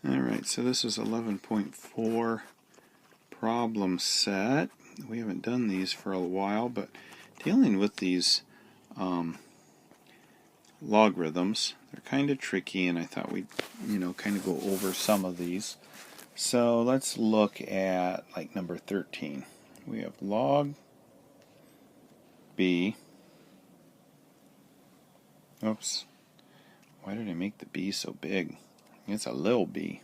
Alright, so this is 11.4 problem set. We haven't done these for a while, but dealing with these logarithms, they're kind of tricky, and I thought we'd kind of go over some of these. So let's look at like number 13. We have log b. Oops. Why did I make the b so big? It's a little b.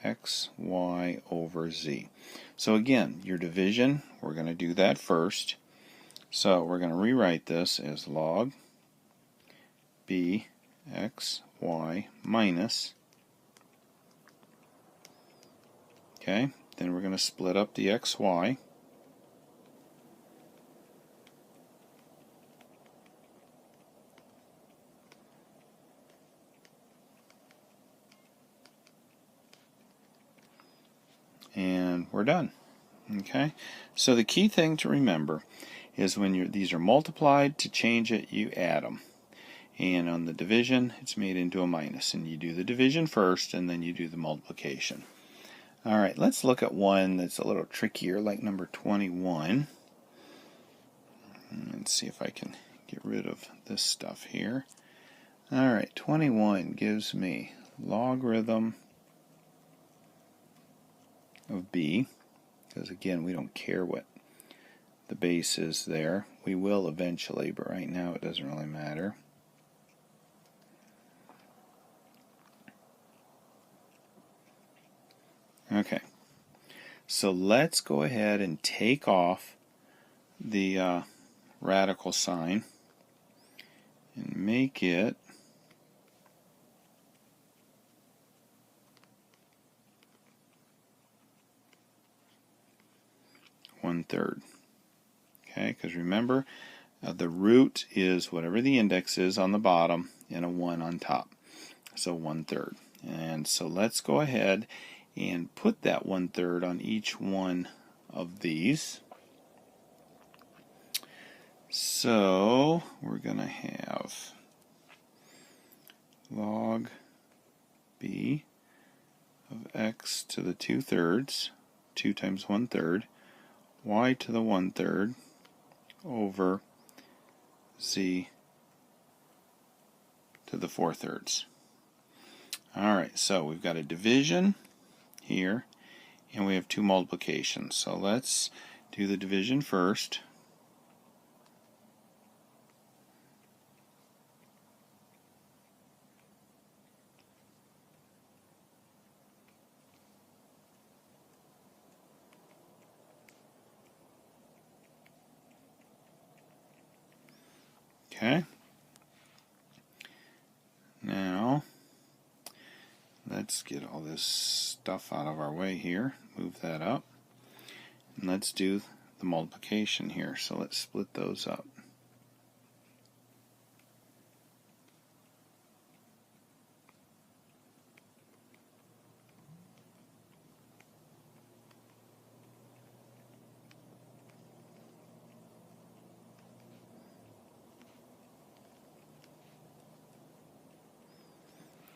X, y over z. So again, your division, we're going to do that first. So we're going to rewrite this as log b x y minus. Okay, then we're going to split up the xy. And we're done. Okay, so the key thing to remember is when these are multiplied, to change it, you add them. And on the division, it's made into a minus. And you do the division first, and then you do the multiplication. Alright, let's look at one that's a little trickier, like number 21. Let's see if I can get rid of this stuff here. Alright, 21 gives me logarithm of b, because again, we don't care what the base is there. We will eventually, but right now it doesn't really matter. Okay, so let's go ahead and take off the radical sign and make it one-third. Okay, because remember, the root is whatever the index is on the bottom and a 1 on top. So 1/3. And so let's go ahead and put that 1/3 on each one of these. So we're going to have log b of x to the 2/3, 2 times 1/3, y to the 1/3 over z to the 4/3. Alright, so we've got a division here, and we have two multiplications. So let's do the division first. Okay. Now, let's get all this stuff out of our way here. Move that up. And let's do the multiplication here. So let's split those up.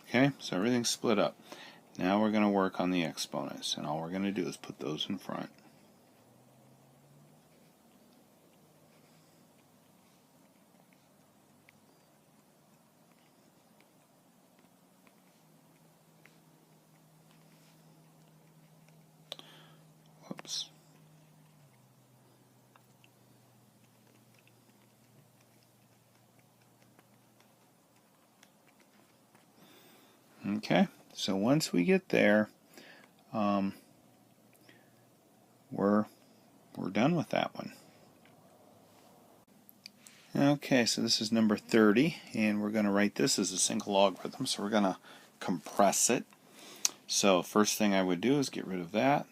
Okay, so everything's split up. Now we're going to work on the exponents, and all we're going to do is put those in front. Whoops. Okay, so once we get there, we're done with that one. Okay, so this is number 30, and we're going to write this as a single logarithm, so we're going to compress it. So first thing I would do is get rid of that,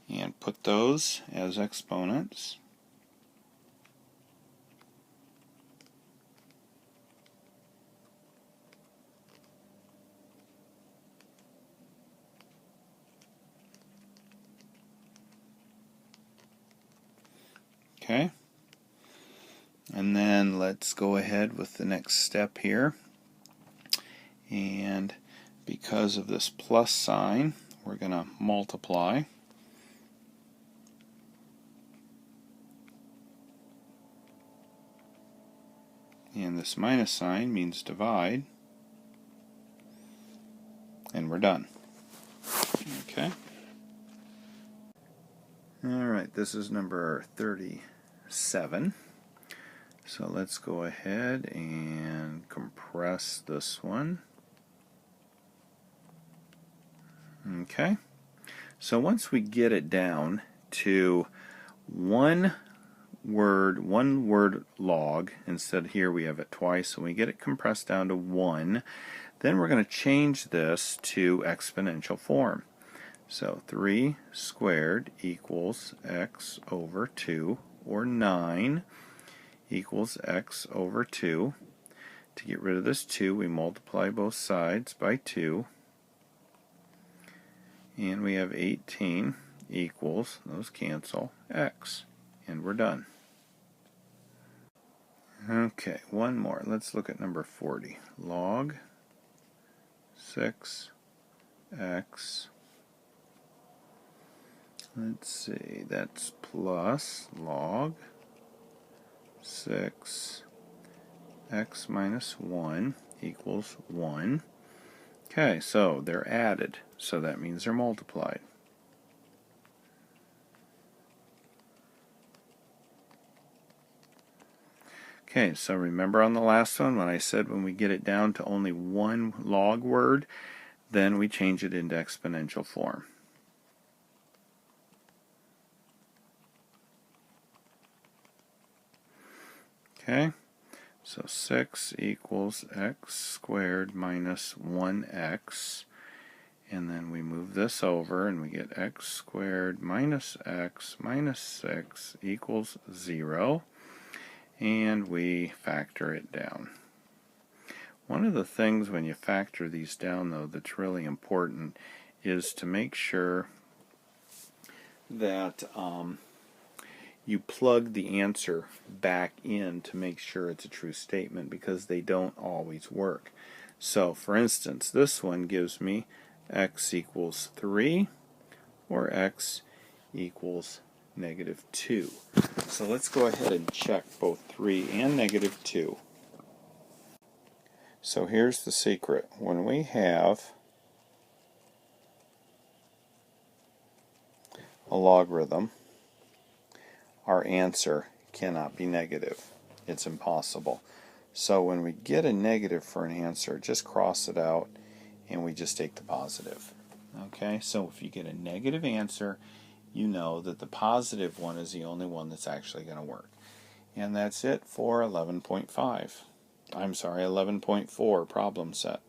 and put those as exponents. Okay, and then let's go ahead with the next step here. And because of this plus sign, we're going to multiply. And this minus sign means divide. And we're done. Okay. Alright, this is number 37. So let's go ahead and compress this one. Okay. So once we get it down to one word log, instead here we have it twice, so we get it compressed down to 1, then we're going to change this to exponential form. So 3 squared equals x over 2, or 9 equals x over 2. To get rid of this 2, we multiply both sides by 2. And we have 18 equals, those cancel, x. And we're done. Okay, one more. Let's look at number 40. Log 6x. Let's see, that's plus log 6 x minus 1 equals 1. Okay, so they're added, so that means they're multiplied. Okay, so remember on the last one when I said when we get it down to only one log word, then we change it into exponential form. Okay, so 6 equals x squared minus 1x, and then we move this over and we get x squared minus x minus 6 equals 0, and we factor it down. One of the things when you factor these down, though, that's really important is to make sure that you plug the answer back in to make sure it's a true statement, because they don't always work. So, for instance, this one gives me x equals 3 or x equals negative 2. So let's go ahead and check both 3 and negative 2. So here's the secret. When we have a logarithm, our answer cannot be negative. It's impossible. So when we get a negative for an answer, just cross it out and we just take the positive. Okay, so if you get a negative answer, you know that the positive one is the only one that's actually going to work. And that's it for 11.5. I'm sorry, 11.4 problem set.